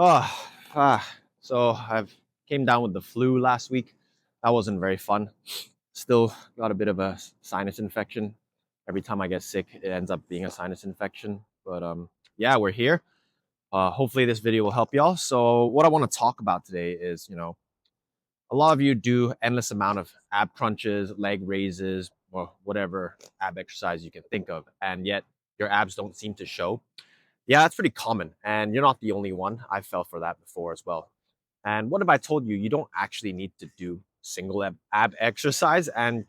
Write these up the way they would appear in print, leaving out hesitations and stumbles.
Oh, so I've came down with the flu last week. That wasn't very fun. Still got a bit of a sinus infection. Every time I get sick, it ends up being a sinus infection. But yeah, we're here. Hopefully, this video will help y'all. So, what I want to talk about today is, a lot of you do endless amount of ab crunches, leg raises, or whatever ab exercise you can think of, and yet your abs don't seem to show. Yeah, that's pretty common, and you're not the only one. I fell for that before as well. And what if I told you you don't actually need to do single ab exercise and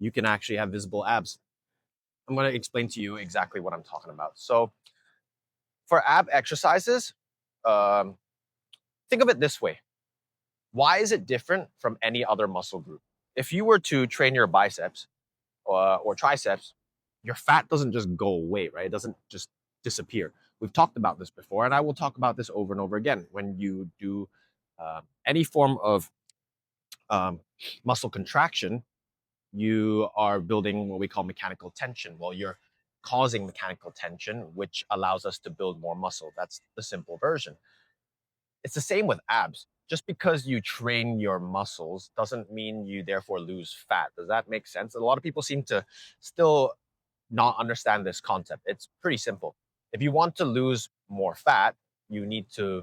you can actually have visible abs? I'm going to explain to you exactly what I'm talking about. So, for ab exercises, um, think of it this way. Why is it different from any other muscle group? If you were to train your biceps or triceps, your fat doesn't just go away, right? It doesn't just disappear. We've talked about this before, and I will talk about this over and over again. When you do any form of um, muscle contraction, you are building what we call mechanical tension. Well, you're causing mechanical tension, which allows us to build more muscle. That's the simple version. It's the same with abs. Just because you train your muscles doesn't mean you therefore lose fat. Does that make sense? A lot of people seem to still not understand this concept. It's pretty simple. If you want to lose more fat, you need to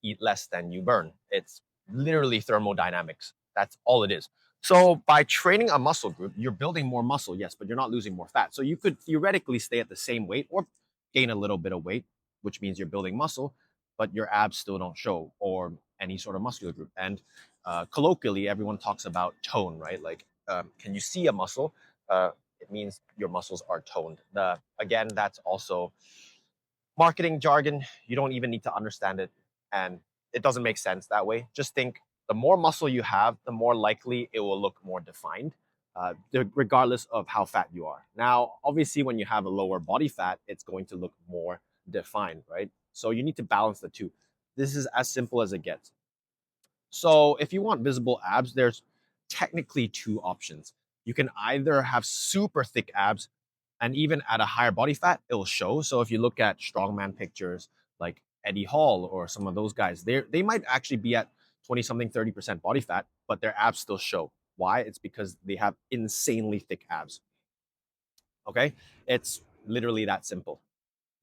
eat less than you burn. It's literally thermodynamics. That's all it is. So by training a muscle group, you're building more muscle, yes, but you're not losing more fat. So you could theoretically stay at the same weight or gain a little bit of weight, which means you're building muscle, but your abs still don't show or any sort of muscular group. And colloquially, everyone talks about tone, right? Like, can you see a muscle? It means your muscles are toned. Again, that's also marketing jargon. You don't even need to understand it, and it doesn't make sense that way. Just think the more muscle you have, the more likely it will look more defined, regardless of how fat you are. Now, obviously, when you have a lower body fat, it's going to look more defined, right? So you need to balance the two. This is as simple as it gets. So if you want visible abs, there's technically two options. You can either have super thick abs and even at a higher body fat, it'll show. So if you look at strongman pictures like Eddie Hall or some of those guys, they might actually be at 20 something, 30% body fat, but their abs still show. Why? It's because they have insanely thick abs. Okay. It's literally that simple.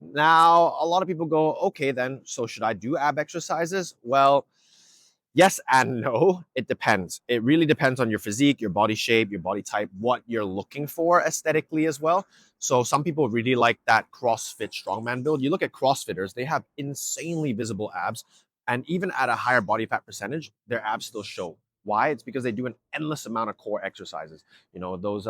Now, a lot of people go, okay, then, so should I do ab exercises? Well, yes and no. It depends. It really depends on your physique, your body shape, your body type, what you're looking for aesthetically as well. So some people really like that CrossFit strongman build. You look at CrossFitters, they have insanely visible abs. And even at a higher body fat percentage, their abs still show. Why? It's because they do an endless amount of core exercises. Those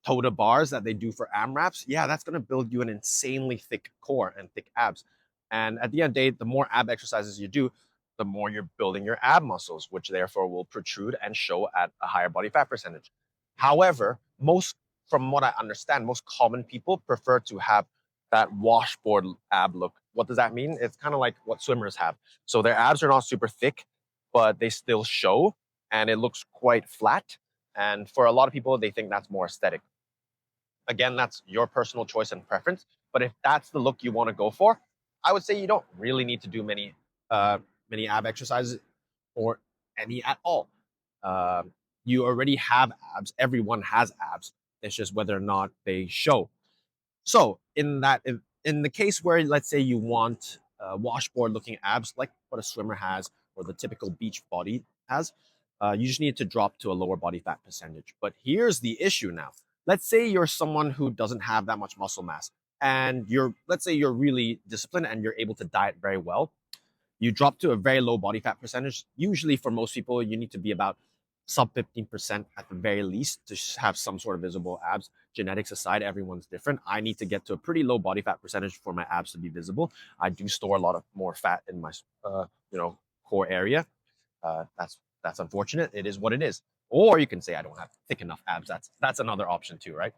toe to bars that they do for AMRAPs, yeah, that's going to build you an insanely thick core and thick abs. And at the end of the day, the more ab exercises you do, the more you're building your ab muscles, which therefore will protrude and show at a higher body fat percentage. However, from what I understand, most common people prefer to have that washboard ab look. What does that mean? It's kind of like what swimmers have. So their abs are not super thick, but they still show and it looks quite flat. And for a lot of people, they think that's more aesthetic. Again, that's your personal choice and preference. But if that's the look you want to go for, I would say you don't really need to do many ab exercises or any at all. You already have abs. Everyone has abs. It's just whether or not they show. So in the case where let's say you want washboard looking abs like what a swimmer has or the typical beach body has, you just need to drop to a lower body fat percentage. But here's the issue now. Let's say you're someone who doesn't have that much muscle mass and let's say you're really disciplined and you're able to diet very well. You drop to a very low body fat percentage. Usually for most people, you need to be about sub 15% at the very least to have some sort of visible abs. Genetics aside, everyone's different. I need to get to a pretty low body fat percentage for my abs to be visible. I do store a lot of more fat in my core area. That's unfortunate. It is what it is. Or you can say I don't have thick enough abs. That's another option too, right?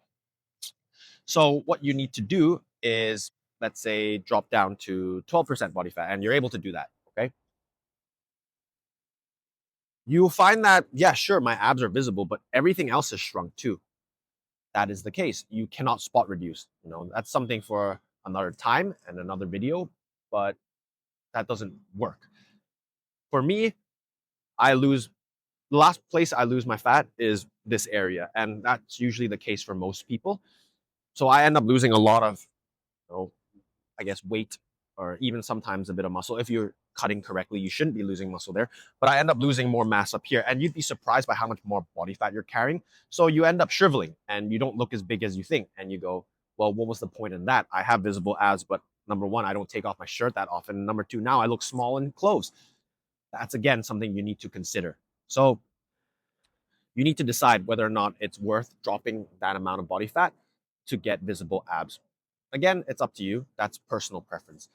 So what you need to do is, let's say, drop down to 12% body fat, and you're able to do that. Okay. You'll find that, yeah, sure, my abs are visible, but everything else is shrunk too. That is the case. You cannot spot reduce. That's something for another time and another video. But that doesn't work. For me, I lose the last place I lose my fat is this area, and that's usually the case for most people. So I end up losing a lot of, you know, I guess, weight or even sometimes a bit of muscle. If you're cutting correctly, you shouldn't be losing muscle there. But I end up losing more mass up here. And you'd be surprised by how much more body fat you're carrying. So you end up shriveling and you don't look as big as you think. And you go, well, what was the point in that? I have visible abs, but number one, I don't take off my shirt that often. Number two, now I look small in clothes. That's again something you need to consider. So you need to decide whether or not it's worth dropping that amount of body fat to get visible abs. Again, it's up to you. That's personal preference.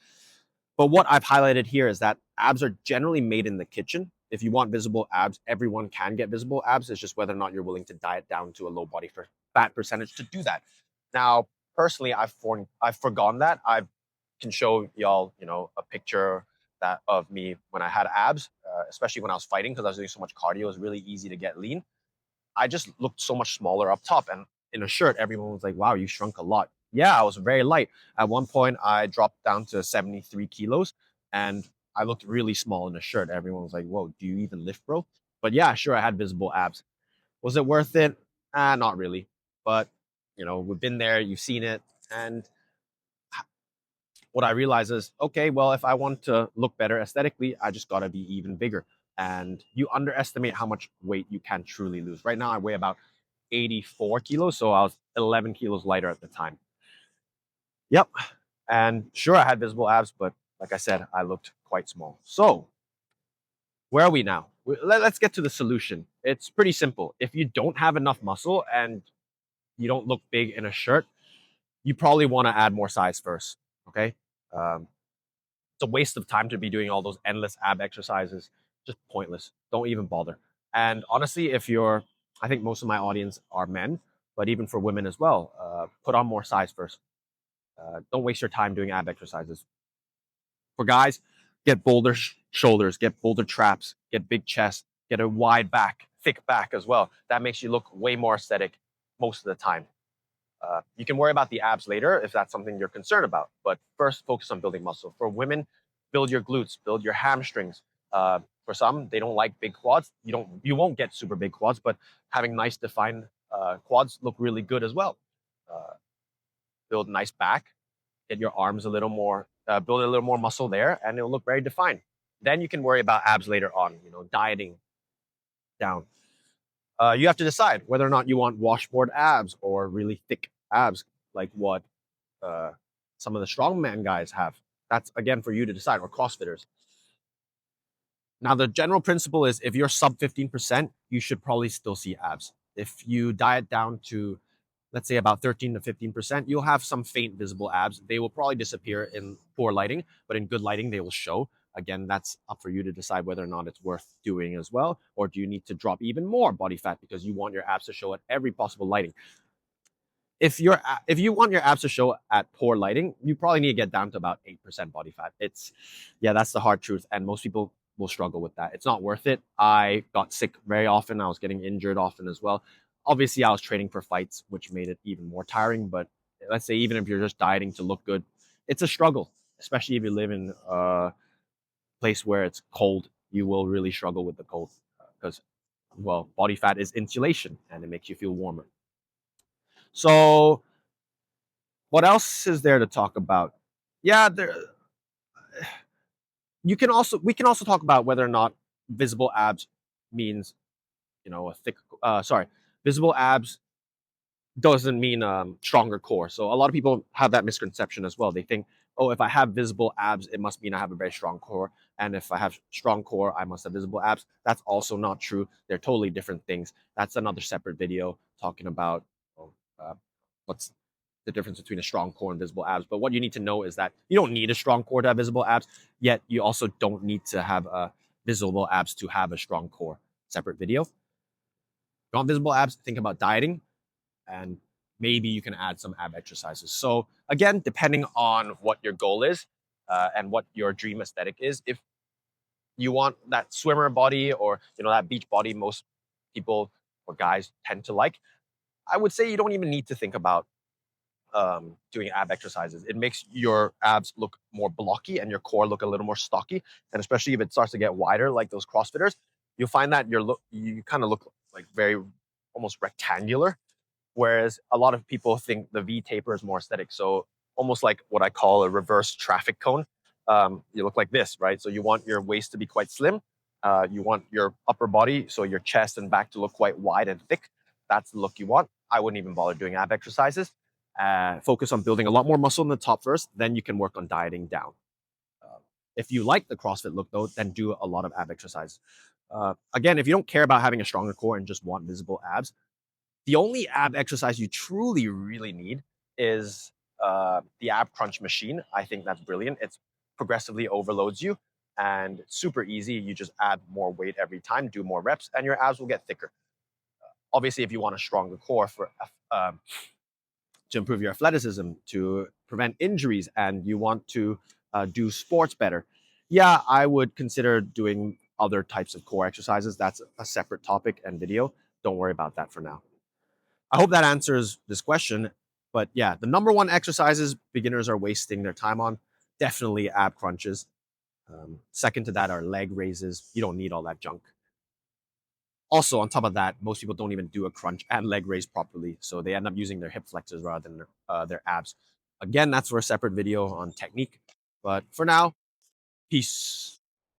But what I've highlighted here is that abs are generally made in the kitchen. If you want visible abs, everyone can get visible abs. It's just whether or not you're willing to diet down to a low body fat percentage to do that. Now, personally, I've forgone that. I can show y'all, a picture that of me when I had abs, especially when I was fighting because I was doing so much cardio. It was really easy to get lean. I just looked so much smaller up top. And in a shirt, everyone was like, wow, you shrunk a lot. Yeah, I was very light. At one point, I dropped down to 73 kilos and I looked really small in a shirt. Everyone was like, whoa, do you even lift, bro? But yeah, sure, I had visible abs. Was it worth it? Not really. But, we've been there, you've seen it. And what I realize is, okay, well, if I want to look better aesthetically, I just got to be even bigger. And you underestimate how much weight you can truly lose. Right now, I weigh about 84 kilos, so I was 11 kilos lighter at the time. Yep. And sure, I had visible abs, but like I said, I looked quite small. So, where are we now? Let's get to the solution. It's pretty simple. If you don't have enough muscle and you don't look big in a shirt, you probably want to add more size first. Okay. Um, it's a waste of time to be doing all those endless ab exercises. Just pointless. Don't even bother. And honestly, I think most of my audience are men, but even for women as well, put on more size first. Don't waste your time doing ab exercises. For guys, get bolder shoulders, get bolder traps, get big chest, get a wide back, thick back as well. That makes you look way more aesthetic most of the time. You can worry about the abs later if that's something you're concerned about. But first, focus on building muscle. For women, build your glutes, build your hamstrings. For some, they don't like big quads. You won't get super big quads, but having nice defined quads look really good as well. Uh, Build nice back, get your arms a little more, build a little more muscle there, and it'll look very defined. Then you can worry about abs later on. Dieting down. You have to decide whether or not you want washboard abs or really thick abs, like what uh, some of the strongman guys have. That's again for you to decide, or CrossFitters. Now, the general principle is if you're sub 15%, you should probably still see abs. If you diet down to, let's say, about 13 to 15%, you'll have some faint visible abs. They will probably disappear in poor lighting, but in good lighting, they will show. Again, that's up for you to decide whether or not it's worth doing as well, or do you need to drop even more body fat because you want your abs to show at every possible lighting. If you want your abs to show at poor lighting, you probably need to get down to about 8% body fat. That's the hard truth, and most people will struggle with that. It's not worth it. I got sick very often. I was getting injured often as well. Obviously, I was training for fights, which made it even more tiring. But let's say even if you're just dieting to look good, it's a struggle, especially if you live in a place where it's cold. You will really struggle with the cold because, well, body fat is insulation and it makes you feel warmer. So what else is there to talk about? Yeah, we can also talk about whether or not visible abs means a thick visible abs doesn't mean stronger core. So a lot of people have that misconception as well. They think, oh, if I have visible abs, it must mean I have a very strong core, and if I have strong core, I must have visible abs. That's also not true. They're totally different things. That's another separate video talking about uh, what's the difference between a strong core and visible abs. But what you need to know is that you don't need a strong core to have visible abs, yet you also don't need to have visible abs to have a strong core. Separate video. If you want visible abs, think about dieting, and maybe you can add some ab exercises. So again, depending on what your goal is and what your dream aesthetic is, if you want that swimmer body or that beach body most people or guys tend to like, I would say you don't even need to think about doing ab exercises. It makes your abs look more blocky and your core look a little more stocky. And especially if it starts to get wider, like those CrossFitters, you'll find that you kind of look like very almost rectangular. Whereas a lot of people think the V taper is more aesthetic. So almost like what I call a reverse traffic cone. You look like this, right? So you want your waist to be quite slim. You want your upper body, so your chest and back to look quite wide and thick. That's the look you want. I wouldn't even bother doing ab exercises. Focus on building a lot more muscle in the top first, then you can work on dieting down. Uh, if you like the CrossFit look though, then do a lot of ab exercise. Again, if you don't care about having a stronger core and just want visible abs, the only ab exercise you truly really need is the ab crunch machine. I think that's brilliant. It's progressively overloads you and super easy. You just add more weight every time, do more reps, and your abs will get thicker. Obviously, if you want a stronger core to improve your athleticism, to prevent injuries, and you want to do sports better, yeah, I would consider doing other types of core exercises. That's a separate topic and video. Don't worry about that for now. I hope that answers this question. But yeah, the number one exercises beginners are wasting their time on, definitely ab crunches. Second to that are leg raises. You don't need all that junk. Also, on top of that, most people don't even do a crunch and leg raise properly. So they end up using their hip flexors rather than their abs. Again, that's for a separate video on technique. But for now, peace.